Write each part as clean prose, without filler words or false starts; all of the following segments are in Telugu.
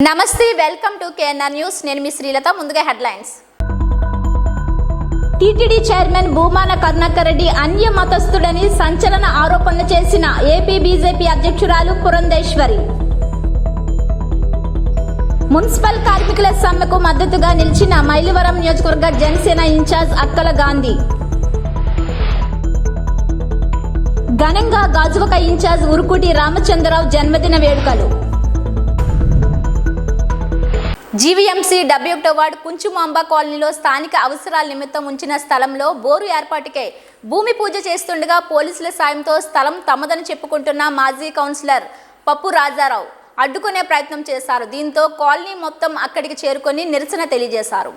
నమస్తే వెల్కమ్ టు కేఎన్ఆర్ న్యూస్ నేను మీ శ్రీలత ముందుగా headlines TTD chairman Bhumana Karunakar Reddy అన్య మతస్థుడని సంచలన ఆరోపణలు చేసిన ఏపీ బీజేపీ అధ్యక్షురాలు పురంధేశ్వరి మున్సిపల్ కార్మికుల సమ్మెకు మద్దతుగా నిలిచిన మైలవరం నియోజకవర్గ జనసేన ఇన్ఛార్జ్ అక్కల గాంధీ ఘనంగా గాజువక ఇన్ఛార్జ్ ఉరుకుటి రామచంద్రరావు జన్మదిన వేడుకలు జీవీఎంసీ 71వ వార్డు కుంచుమాంబ కాలనీలో స్థానిక అవసరాల నిమిత్తం ఉంచిన స్థలంలో బోరు ఏర్పాటుకే భూమి పూజ చేస్తుండగా పోలీసుల సాయంతో స్థలం తమదని చెప్పుకుంటున్న మాజీ కౌన్సిలర్ పప్పు రాజారావు అడ్డుకునే ప్రయత్నం చేశారు. దీంతో కాలనీ మొత్తం అక్కడికి చేరుకొని నిరసన తెలియజేశారు.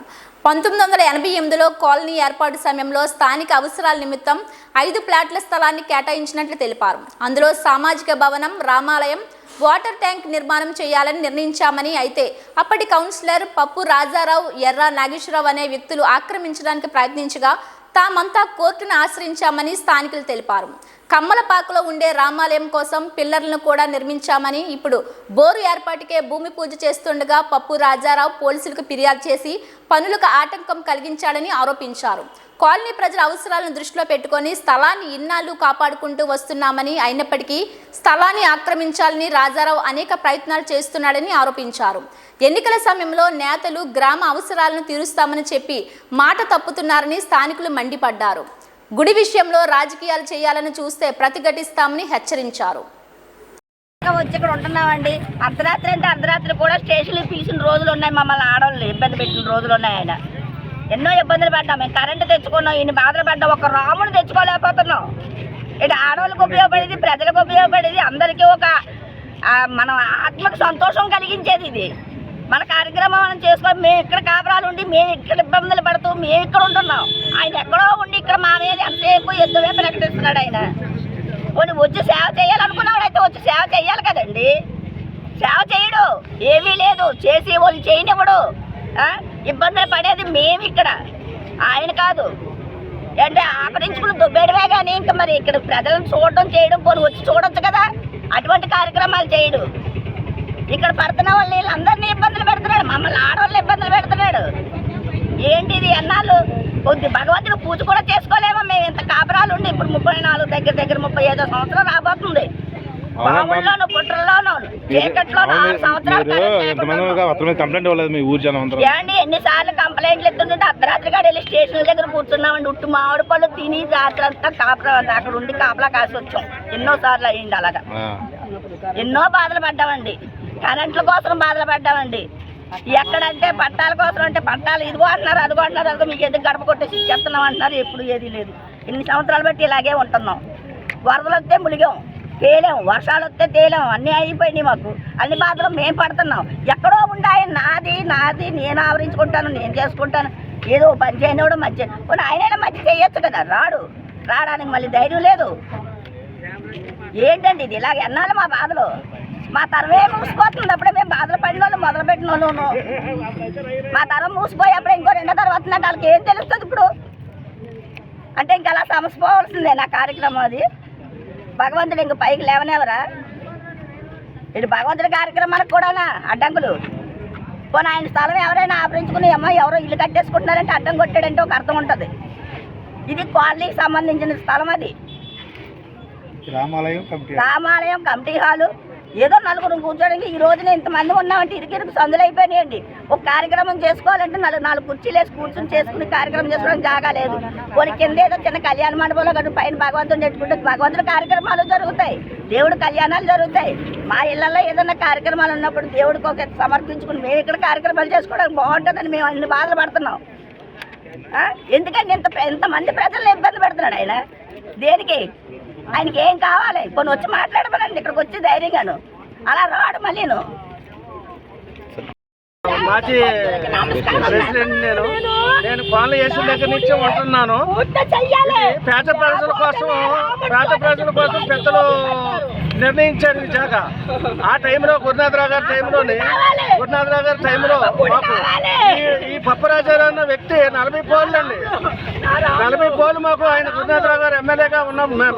1988లో కాలనీ ఏర్పాటు సమయంలో స్థానిక అవసరాల నిమిత్తం 5 ప్లాట్ల స్థలాన్ని కేటాయించినట్లు తెలిపారు. అందులో సామాజిక భవనం, రామాలయం, వాటర్ ట్యాంక్ నిర్మాణం చేయాలని నిర్ణయించామని, అయితే అప్పటి కౌన్సిలర్ పప్పు రాజారావు, ఎర్ర నాగేశ్వరరావు అనే వ్యక్తులు ఆక్రమించడానికి ప్రయత్నించగా తామంతా కోర్టును ఆశ్రయించామని స్థానికులు తెలిపారు. కమ్మలపాకలో ఉండే రామాలయం కోసం పిల్లర్లను కూడా నిర్మించామని, ఇప్పుడు బోరు ఏర్పాటుకే భూమి పూజ చేస్తుండగా పప్పు రాజారావు పోలీసులకు ఫిర్యాదు చేసి పనులకు ఆటంకం కలిగించాడని ఆరోపించారు. కాలనీ ప్రజల అవసరాలను దృష్టిలో పెట్టుకొని స్థలాన్ని ఇన్నాళ్లు కాపాడుకుంటూ వస్తున్నామని, అయినప్పటికీ స్థలాన్ని ఆక్రమించాలని రాజారావు అనేక ప్రయత్నాలు చేస్తున్నాడని ఆరోపించారు. ఎన్నికల సమయంలో నేతలు గ్రామ అవసరాలను తీరుస్తామని చెప్పి మాట తప్పుతున్నారని స్థానికులు మండిపడ్డారు. గుడి విషయంలో రాజకీయాలు చేయాలని చూస్తే ప్రతిఘటిస్తామని హెచ్చరించారు. వచ్చి ఇక్కడ ఉంటున్నామండి. అర్ధరాత్రి అంటే అర్ధరాత్రి కూడా స్టేషన్లు పిలిచిన రోజులు ఉన్నాయి. మమ్మల్ని ఆడవాళ్ళు ఇబ్బంది పెట్టిన రోజులు ఉన్నాయి. ఆయన ఎన్నో ఇబ్బందులు పడ్డాం. మేము కరెంటు తెచ్చుకున్నాం, ఇన్ని బాధలు పడ్డాం. ఒక రాముడు తెచ్చుకోలేకపోతున్నాం. ఇటు ఆడవాళ్ళకి ఉపయోగపడేది, ప్రజలకు ఉపయోగపడేది, అందరికీ ఒక మన ఆత్మకు సంతోషం కలిగించేది. ఇది మన కార్యక్రమం మనం చేసుకొని మేము ఇక్కడ కాపురాలు ఉండి మేము ఇక్కడ ఇబ్బందులు పడుతూ మేము ఇక్కడ ఉంటున్నాం. ఆయన ఎక్కడో ఉండి ఇక్కడ మా మీద ఎంతసేపు ఎద్దువే ప్రకటిస్తున్నాడు. ఆయన కొన్ని వచ్చి సేవ చేయాలనుకున్నాడు. అయితే వచ్చి సేవ చేయాలి కదండి. సేవ చేయడు, ఏమీ లేదు, చేసి వాళ్ళు చేయనివ్వడు. ఇబ్బందులు పడేది మేము ఇక్కడ, ఆయన కాదు. అంటే ఆకరించుకుని దుబ్బేయడమే కానీ ఇంకా మరి ఇక్కడ ప్రజలను చూడడం చేయడం పోనీ వచ్చి చూడొచ్చు కదా. అటువంటి కార్యక్రమాలు చేయడు. ఇక్కడ పడుతున్న వాళ్ళు వీళ్ళందరినీ ఇబ్బందులు పెడుతున్నాడు. మమ్మల్ని ఆడవాళ్ళు ఇబ్బందులు పెడుతున్నాడు. ఏంటిది అన్నాళ్ళు కొద్ది భగవంతుడు పూజ కూడా చేసుకోలేమో. మేము ఇంత కాపురాలు ఉండి ఇప్పుడు 34 దగ్గర 35 సంవత్సరాలు రాబోతుంది. బావుల్లోను, పుట్రల్లోను, చీకట్లోను 6 సంవత్సరాలు. ఏమండి ఎన్నిసార్లు కంప్లైంట్లు ఎత్తుంటే అర్ధరాత్రి కాడ వెళ్ళి స్టేషన్ దగ్గర కూర్చున్నామండి. ఉట్టు మామిడి పళ్ళు తిని రాత్రి అంతా కాపురం అక్కడ ఉండి కాపలా కాసి వచ్చాం. ఎన్నోసార్లు అయ్యింది అలాగా. ఎన్నో బాధలు పడ్డామండి. కరెంట్ల కోసం బాధలు పడ్డామండి. ఎక్కడంటే పట్టాల కోసం అంటే పట్టాలు ఇదిగో అంటున్నారు, అదిగో అంటున్నారు, అదిగో మీకు ఎందుకు గడప కొట్టేసి చెప్తున్నాం అంటున్నారు. ఎప్పుడు ఏది లేదు. ఇన్ని సంవత్సరాలు బట్టి ఇలాగే ఉంటున్నాం. వరదలు వస్తే ములిగాం, తేలాం, వర్షాలు వస్తే తేలాం, అన్నీ అయిపోయినాయి. మాకు అన్ని బాధలు మేము పడుతున్నాం. ఎక్కడో ఉండాయి నాది నాది నేను ఆవరించుకుంటాను, నేను చేసుకుంటాను. ఏదో పని చేయనివాడు మంచి ఆయనైనా మంచి చేయొచ్చు కదా. రావడానికి మళ్ళీ ధైర్యం లేదు. ఏంటండి ఇది ఇలాగ ఎన్నాళ్ళు మా బాధలు? మా తరమే మూసిపోతుంది. అప్పుడే మేము బాధలు పడిన వాళ్ళు మొదలుపెట్టిన వాళ్ళను. మా తరం మూసిపోయి అప్పుడే ఇంకో 2వ తరం వస్తున్నట్టు వాళ్ళకి ఏం తెలుస్తుంది ఇప్పుడు? అంటే ఇంకా అలా సమసిపోవాల్సిందే నా కార్యక్రమం. అది భగవంతుడు ఇంక పైకి లేవనేవరా? ఇటు భగవంతుడి కార్యక్రమాలకు కూడా అడ్డంకులు. పోనీ ఆయన స్థలం ఎవరైనా ఆపరించుకుని అమ్మ ఎవరో ఇల్లు కట్టేసుకుంటున్నారంటే అడ్డం కొట్టాడంటే ఒక అర్థం ఉంటుంది. ఇది కాలనీకి సంబంధించిన స్థలం. అది రామాలయం కమిటీ హాలు. ఏదో నలుగురు కూర్చోడానికి ఈ రోజున ఇంతమంది ఉన్నామంటే ఇరుకిరుకు సందులు అయిపోయినాయండి. ఒక కార్యక్రమం చేసుకోవాలంటే 4 కుర్చీలు వేసి కూర్చొని చేసుకుని కార్యక్రమం చేసుకోవడానికి జాగా లేదు. కొన్ని కింద ఏదో చిన్న కళ్యాణ మండపంలో కానీ పైన భగవంతుని పెట్టుకుంటే భగవంతుడి కార్యక్రమాలు జరుగుతాయి, దేవుడి కళ్యాణాలు జరుగుతాయి. మా ఇళ్లలో ఏదైనా కార్యక్రమాలు ఉన్నప్పుడు దేవుడికి ఒక సమర్పించుకుని మేము ఇక్కడ కార్యక్రమాలు చేసుకోవడానికి బాగుంటుందని మేము అన్ని బాధలు పడుతున్నాం. ఎందుకంటే ఇంతమంది ప్రజలను ఇబ్బంది పెడుతున్నాడు ఆయన. దేనికి? ఆయనకి ఏం కావాలి? కొన్ని వచ్చి మాట్లాడమనండి. ఇక్కడికి వచ్చి ధైర్యంగాను అలా రాడు. మళ్ళీ మాజీ ప్రెసిడెంట్ నేను కాలనీ వేసిన దగ్గర నుంచి ఉంటున్నాను. పేద ప్రజల కోసం పెద్దలు నిర్ణయించారు ఈ జాగా. ఆ టైంలో గురునాథరావు గారి టైంలో మాకు ఈ పప్పరాజారావు అన్న వ్యక్తి 40 పోళ్ళు అండి, 40 పోళ్ళు మాకు ఆయన గురునాథరావు గారు ఎమ్మెల్యేగా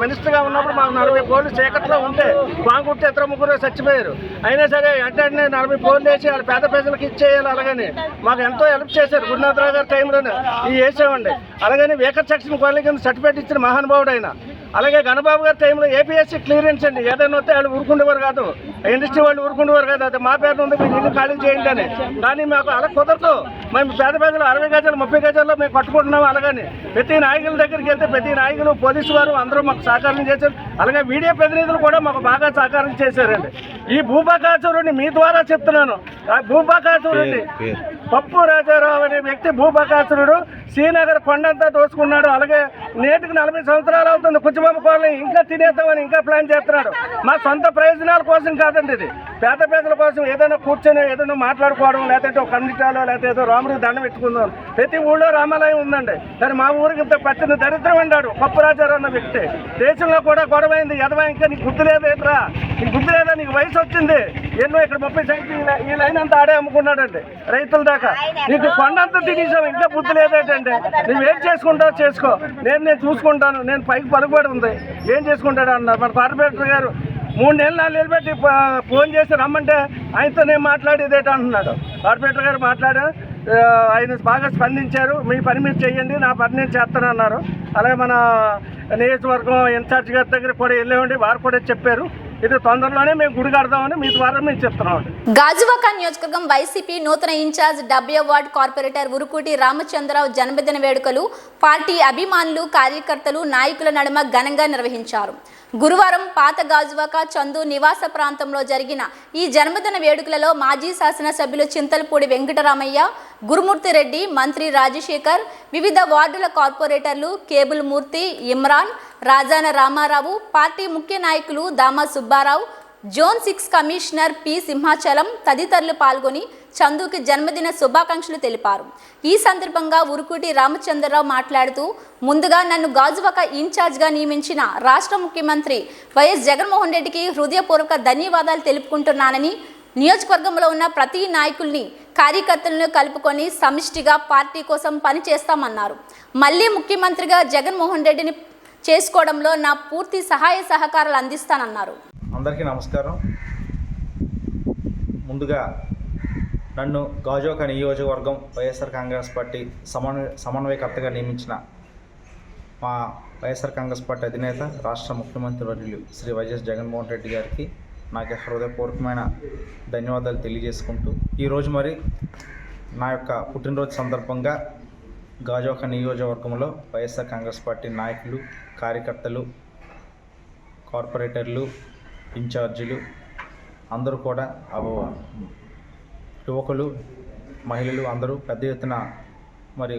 మినిస్టర్గా ఉన్నప్పుడు మాకు 40 పోళ్ళు చీకట్లో ఉంటే వాంగుట్టి ఇతర ముగ్గురు చచ్చిపోయారు. అయినా సరే వెంటనే 40 పోళ్ళు వేసి వాళ్ళ పేద ప్రజలకు ఇచ్చేయాలి. అలాగని మాకు ఎంతో హెల్ప్ చేశారు గురునాథరావు గారి టైంలోనే ఇవి వేసామండి. అలాగని వేకర్ సెక్షన్ కాలేజ్ కింద సర్టిఫికేట్ ఇచ్చిన మహానుభావుడు ఆయన. అలాగే గణబాబు గారి టైంలో ఏపీఎస్సీ క్లియరెన్స్ అండి, ఏదైనా వస్తే వాళ్ళు ఊరుకుండేవారు కాదు, ఇండస్ట్రీ వాళ్ళు ఊరుకుండేవారు కాదు. అది మా పేరు ఉంది, మీరు ఇల్లు ఖాళీ చేయండి అని. కానీ మాకు అలా కుదరదు. మేము పేద ప్రజలు 60 గజాలు 30 గజాల్లో మేము కట్టుకుంటున్నాం. అలాగని ప్రతి నాయకుల దగ్గరికి వెళ్తే ప్రతి నాయకులు పోలీసు వారు అందరూ మాకు సహకారం చేశారు. అలాగే మీడియా ప్రతినిధులు కూడా మాకు బాగా సహకారం చేశారండి. ఈ భూబకాసురుడిని మీ ద్వారా చెప్తున్నాను, ఆ భూబకాసురుడిని పప్పు రాజారావు అనే వ్యక్తి భూబకాసురుడు శ్రీనగర్ కొండంతా దోచుకున్నాడు. అలాగే నేటికి 40 సంవత్సరాలు అవుతుంది కుచ్చిబొమ్మ కోళ్ళని ఇంకా తినేద్దామని ఇంకా ప్లాన్ చేస్తున్నాడు. మా సొంత ప్రయోజనాల కోసం కాదండి, ఇది పేద ప్రజల కోసం ఏదైనా కూర్చొని ఏదైనా మాట్లాడుకోవడం, లేదంటే ఒక కమిటాలో లేకపోతే ఏదో రాముడికి దండం పెట్టుకుందాం. ప్రతి ఊళ్ళో రామాలయం ఉందండి, కానీ మా ఊరికి ఇంత పచ్చని దరిద్రం అన్నాడు పప్పు రాజారావు అన్న వ్యక్తి. దేశంలో కూడా గొడవైంది, ఎదవా ఇంకా నీకు గుర్తు లేదేట్రా, నీకు గుర్తు లేదా, నీకు వయసు వచ్చింది, ఎన్నో ఇక్కడ 30 సైకిల్ ఈ లైన్ అంతా ఆడే అమ్ముకున్నాడండి రైతుల దాకా. నీకు కొండంతా తినేసావు, ఇంకా బుద్ధి లేదేటంటే నువ్వేం చేసుకుంటావు చేసుకో, నేను చూసుకుంటాను, నేను పైకి పలుకుబడి ఉంది, ఏం చేసుకుంటాడు అన్నారు. మన కార్పొరేటర్ గారు 3 నెలలు 4 నెలలు పెట్టి ఫోన్ చేసి రమ్మంటే ఆయనతో నేను మాట్లాడేదేట అంటున్నాడు. కార్పొరేటర్ గారు మాట్లాడారు, ఆయన బాగా స్పందించారు, మీ పని మీరు చేయండి, నా పని నేను చేస్తానన్నారు. అలాగే మన నియోజకవర్గం ఇన్ఛార్జ్ గారి దగ్గర కూడా వెళ్ళామండి, వారు కూడా చెప్పారు ఇది తొందరలోనే మేము గుడి కడదామని మీ ద్వారా మేము చెప్తున్నాం. గాజువాక నియోజకవర్గం వైసీపీ నూతన ఇన్ఛార్జ్ 70వ వార్డు కార్పొరేటర్ ఉరుకూటి రామచంద్రరావు జన్మదిన వేడుకలు పార్టీ అభిమానులు, కార్యకర్తలు, నాయకుల నడుమ ఘనంగా నిర్వహించారు. గురువారం పాత గాజువాక చందు నివాస ప్రాంతంలో జరిగిన ఈ జన్మదిన వేడుకలలో మాజీ శాసనసభ్యులు చింతలపూడి వెంకటరామయ్య, గురుమూర్తి రెడ్డి, మంత్రి రాజశేఖర్, వివిధ వార్డుల కార్పొరేటర్లు కేబుల్ మూర్తి, ఇమ్రాన్, రాజాన రామారావు, పార్టీ ముఖ్య నాయకులు Dama Subbarao, zone 6 commissioner P Simhachalam తదితరులు పాల్గొని చందుకి జన్మదిన శుభాకాంక్షలు తెలిపారు. ఈ సందర్భంగా ఉరుకూటి రామచంద్రరావు మాట్లాడుతూ, ముందుగా నన్ను గాజువాక ఇన్ఛార్జ్గా నియమించిన రాష్ట్ర ముఖ్యమంత్రి వైఎస్ జగన్మోహన్ రెడ్డికి హృదయపూర్వక ధన్యవాదాలు తెలుపుకుంటున్నానని, నియోజకవర్గంలో ఉన్న ప్రతి నాయకుల్ని, కార్యకర్తలను కలుపుకొని సమిష్టిగా పార్టీ కోసం పనిచేస్తామన్నారు. మళ్ళీ ముఖ్యమంత్రిగా జగన్మోహన్ రెడ్డిని చేసుకోవడంలో నా పూర్తి సహాయ సహకారాలు అందిస్తానన్నారు. అందరికీ నమస్కారం. ముందుగా నన్ను గాజువాక నియోజకవర్గం వైఎస్ఆర్ కాంగ్రెస్ పార్టీ సమన్వయకర్తగా నియమించిన మా వైఎస్ఆర్ కాంగ్రెస్ పార్టీ అధినేత రాష్ట్ర ముఖ్యమంత్రి వర్యులు శ్రీ వైఎస్ జగన్మోహన్ రెడ్డి గారికి నాకు హృదయపూర్వకమైన ధన్యవాదాలు తెలియజేసుకుంటూ, ఈరోజు మరి నా యొక్క పుట్టినరోజు సందర్భంగా గాజువాక నియోజకవర్గంలో వైఎస్ఆర్ కాంగ్రెస్ పార్టీ నాయకులు, కార్యకర్తలు, కార్పొరేటర్లు, ఇన్ఛార్జీలు అందరూ కూడా యువకులు, మహిళలు అందరూ పెద్ద ఎత్తున మరి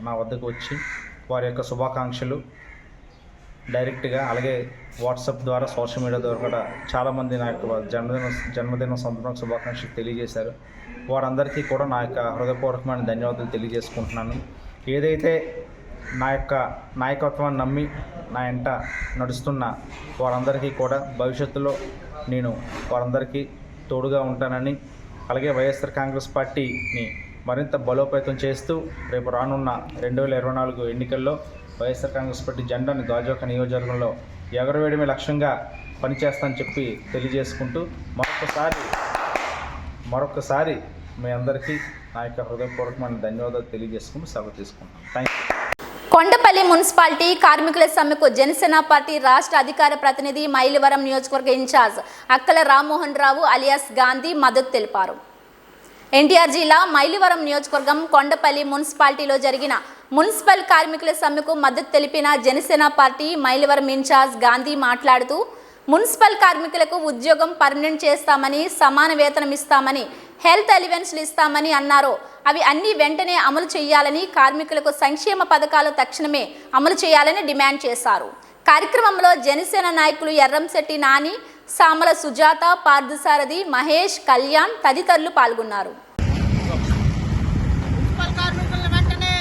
నా వద్దకు వచ్చి వారి యొక్క శుభాకాంక్షలు డైరెక్ట్గా, అలాగే వాట్సాప్ ద్వారా, సోషల్ మీడియా ద్వారా కూడా చాలామంది నా యొక్క జన్మదిన సందర్భంగా శుభాకాంక్షలు తెలియజేశారు. వారందరికీ కూడా నా యొక్క హృదయపూర్వకమైన ధన్యవాదాలు తెలియజేసుకుంటున్నాను. ఏదైతే నా యొక్క నాయకత్వాన్ని నమ్మి నా వెంట నడుస్తున్న వారందరికీ కూడా భవిష్యత్తులో నేను వారందరికీ తోడుగా ఉంటానని, అలాగే వైఎస్ఆర్ కాంగ్రెస్ పార్టీని మరింత బలోపేతం చేస్తూ రేపు రానున్న 2024 ఎన్నికల్లో వైఎస్ఆర్ కాంగ్రెస్ పార్టీ జెండాను గాజువాక నియోజకవర్గంలో ఎగరవేయడమే లక్ష్యంగా పనిచేస్తానని చెప్పి తెలియజేసుకుంటూ మరొకసారి మీ అందరికీ నా యొక్క హృదయపూర్వకమైన ధన్యవాదాలు తెలియజేసుకుంటూ సెలవు తీసుకుంటాను. Thank you. కొండపల్లి మున్సిపాలిటీ కార్మికుల సమ్మెకు జనసేన పార్టీ రాష్ట్ర అధికార ప్రతినిధి, మైలవరం నియోజకవర్గ ఇన్ఛార్జ్ అక్కల రామ్మోహన్ రావు అలియాస్ గాంధీ మద్దతు తెలిపారు. ఎన్టీఆర్ జిల్లా మైలవరం నియోజకవర్గం కొండపల్లి మున్సిపాలిటీలో జరిగిన మున్సిపల్ కార్మికుల సమ్మెకు మద్దతు తెలిపిన జనసేన పార్టీ మైలవరం ఇన్ఛార్జ్ గాంధీ మాట్లాడుతూ, మున్సిపల్ కార్మికులకు ఉద్యోగం పర్మనెంట్ చేస్తామని, సమాన వేతనం ఇస్తామని, హెల్త్ అలవెన్స్లు ఇస్తామని అన్నారు. అవి అన్ని వెంటనే అమలు చేయాలని, కార్మికులకు సంక్షేమ పథకాలు తక్షణమే అమలు చేయాలని డిమాండ్ చేశారు. కార్యక్రమంలో జనసేన నాయకులు ఎర్రంశెట్టి నాని, సామల సుజాత, పార్థసారథి, మహేష్, కళ్యాణ్ తదితరులు పాల్గొన్నారు. వెంటనే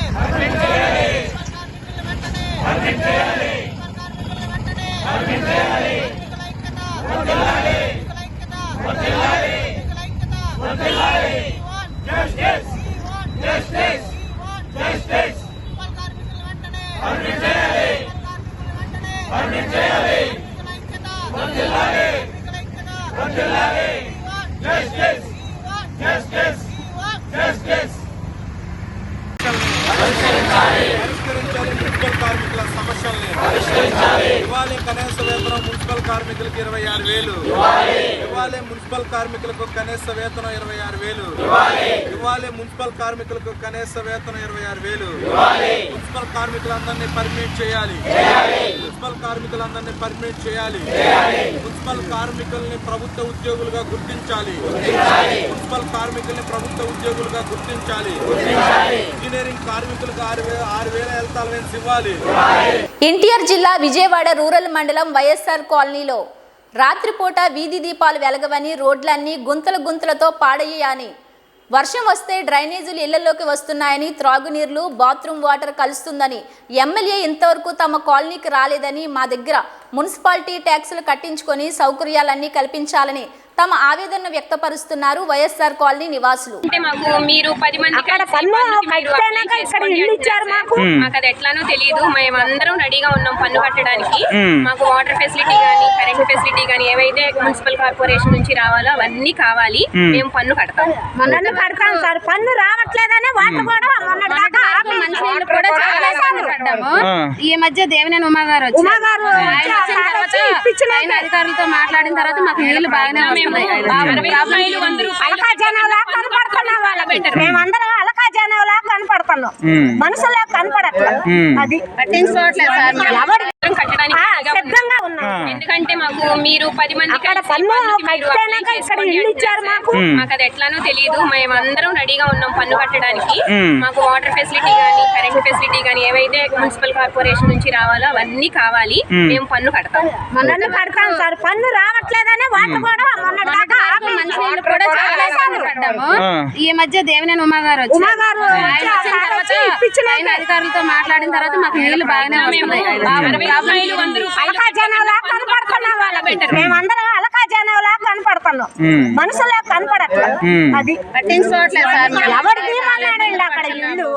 మున్సిపల్ కార్మికుల సమస్యల్ని ఇవ్వాలి. కనీస వేతనం మున్సిపల్ కార్మికులకు 26,000 ఇవ్వాలి. మున్సిపల్ కార్మికులకు కనీస వేతనం 26,000 ఇవ్వాలి. మున్సిపల్ కార్మికులకు కనీస వేతనం 26,000 మున్సిపల్ కార్మికులందరినీ పర్మిట్ చేయాలి. మున్సిపల్ కార్మికులందరినీ పర్మిట్ చేయాలి. మున్సిపల్ కార్మికుల్ని ప్రభుత్వ ఉద్యోగులుగా గుర్తించాలి. మున్సిపల్ కార్మికుల్ని ప్రభుత్వ ఉద్యోగులుగా గుర్తించాలి. ఇంజనీరింగ్ కార్మికులకు 6,000 హెల్త్ అలవెన్స్ ఇవ్వాలి. ఎన్టీఆర్ జిల్లా విజయవాడ రూరల్ మండలం వైఎస్ఆర్ కాలనీలో రాత్రిపూట వీధి దీపాలు వెలగవని, రోడ్లన్నీ గుంతలతో పాడయ్యాయని, వర్షం వస్తే డ్రైనేజీలు ఇళ్లలోకి వస్తున్నాయని, త్రాగునీరు బాత్రూమ్ వాటర్ కలుస్తుందని, ఎమ్మెల్యే ఇంతవరకు తమ కాలనీకి రాలేదని, మా దగ్గర మున్సిపాలిటీ ట్యాక్సులు కట్టించుకొని సౌకర్యాలన్నీ కల్పించాలని తమ ఆవేదన వ్యక్తపరుస్తున్నారు వైఎస్ఆర్ కాలనీ నివాసులు. అంటే మాకు మీరు 10 మందికి మాకు అది ఎట్లానో తెలియదు. మేమందరం రెడీగా ఉన్నాం పన్ను కట్టడానికి. మాకు వాటర్ ఫెసిలిటీ గానీ, కరెంట్ ఫెసిలిటీ గానీ ఏవైతే మున్సిపల్ కార్పొరేషన్ నుంచి రావాలో అవన్నీ కావాలి. మేము పన్ను కడతాం. సార్ పన్ను రావట్లేదనే వాటర్ కూడా మంచినీళ్ళు కూడా చాలా సార్లు కట్టాము. ఈ మధ్య దేవినేని ఉమా గారు వచ్చి ఆయన అధికారులతో మాట్లాడిన తర్వాత మాకు నీళ్లు బాగానే వస్తున్నాయి. మేమందరం అలకా జనంలా కనపడుతున్నాం, మనుషుల్లో కనపడట్లేదు. అది పట్టించుకోవట్లేదు సార్. కట్టడానికి సిద్ధంగా ఉన్నాం. ఎందుకంటే మాకు మీరు 10 మందికి మాకు అది ఎట్లానో తెలియదు. మేమందరం రెడీగా ఉన్నాం పన్ను కట్టడానికి. మాకు వాటర్ ఫెసిలిటీ గానీ, కరెంట్ ఫెసిలిటీ గానీ ఏవైతే మున్సిపల్ కార్పొరేషన్ నుంచి రావాలో అవన్నీ కావాలి. మేము పన్ను కడతాం. సార్ పన్ను రావట్లేదనే వాటర్ కూడా మంచినీళ్ళు కూడా చాలా సార్లు కట్టాము. ఈ మధ్య దేవినేని ఉమా గారు వచ్చి ఆయన అధికారులతో మాట్లాడిన తర్వాత మాకు నీళ్లు బాగానే వస్తున్నాయి. మేమందరం అలకా జనంలా కనపడుతున్నాం, మనుషుల్లో కనపడట్లేదు. అది పట్టించుకోవట్లేదు సార్. అక్కడ ఇల్లు.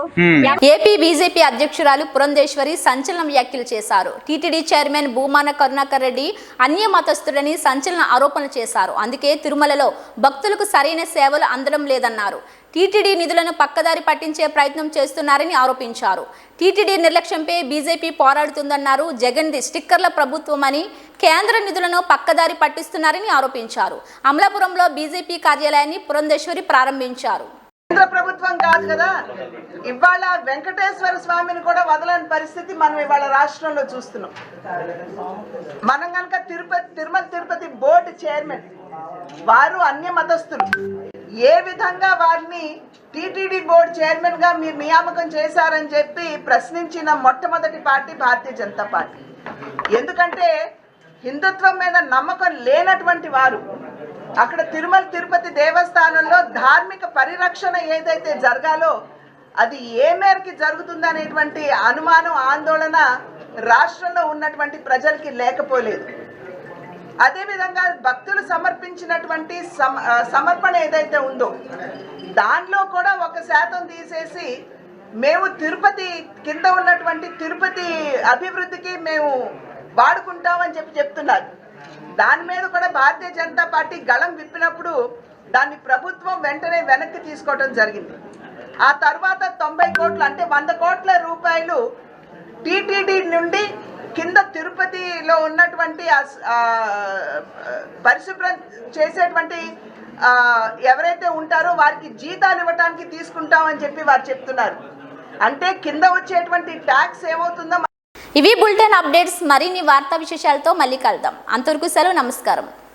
ఏపీ బీజేపీ అధ్యక్షురాలు పురంధేశ్వరి సంచలన వ్యాఖ్యలు చేశారు. టీటీడీ చైర్మన్ భూమాన కరుణాకర్ రెడ్డి అన్య మతస్థుడని సంచలన ఆరోపణలు చేశారు. అందుకే తిరుమలలో భక్తులకు సరైన సేవలు అందడం లేదన్నారు. టీటీడీ నిధులను పక్కదారి పట్టించే ప్రయత్నం చేస్తున్నారని ఆరోపించారు. TTD నిర్లక్ష్యంపై BJP పోరాడుతుందన్నారు. జగన్ది స్టిక్కర్ల ప్రభుత్వమని, కేంద్ర నిధులను పక్కదారి పట్టిస్తున్నారని ఆరోపించారు. అమలాపురంలో బీజేపీ కార్యాలయాన్ని పురంధేశ్వరి ప్రారంభించారు. కేంద్ర ప్రభుత్వం కాదు కదా, ఇవాళ వెంకటేశ్వర స్వామిని కూడా వదలని పరిస్థితి మనం ఇవాళ రాష్ట్రంలో చూస్తున్నాం. మనం కనుక తిరుమల తిరుపతి బోర్డు చైర్మన్ వారు అన్య మతస్థులు, ఏ విధంగా వారిని టీటీడీ బోర్డు చైర్మన్ గా మీరు నియామకం చేశారని చెప్పి ప్రశ్నించిన మొట్టమొదటి పార్టీ భారతీయ జనతా పార్టీ. ఎందుకంటే హిందుత్వం మీద నమ్మకం లేనటువంటి వారు అక్కడ తిరుమల తిరుపతి దేవస్థానంలో ధార్మిక పరిరక్షణ ఏదైతే జరగాలో అది ఏ మేరకు జరుగుతుందనేటువంటి అనుమానం, ఆందోళన రాష్ట్రంలో ఉన్నటువంటి ప్రజలకి లేకపోలేదు. అదేవిధంగా భక్తులు సమర్పించినటువంటి సమర్పణ ఏదైతే ఉందో దానిలో కూడా 1% తీసేసి మేము తిరుపతి కింద ఉన్నటువంటి తిరుపతి అభివృద్ధికి మేము వాడుకుంటామని చెప్తున్నారు. దాని మీద కూడా భారతీయ జనతా పార్టీ గళం విప్పినప్పుడు దాన్ని ప్రభుత్వం వెంటనే వెనక్కి తీసుకోవడం జరిగింది. ఆ తర్వాత 90 కోట్లు అంటే 100 కోట్ల రూపాయలు టీటీడీ నుండి కింద తిరుపతిలో ఉన్నటువంటి పరిశుభ్రం చేసేటువంటి ఎవరైతే ఉంటారో వారికి జీతాలు ఇవ్వడానికి తీసుకుంటామని చెప్పి వారు చెప్తున్నారు. అంటే కింద వచ్చేటువంటి ట్యాక్స్ ఏమవుతుందో. ఇవి బులెటిన్ అప్డేట్స్. మరిన్ని వార్తా విశేషాలతో మళ్ళీ కలుద్దాం. అంతవరకు సెలవు, నమస్కారం.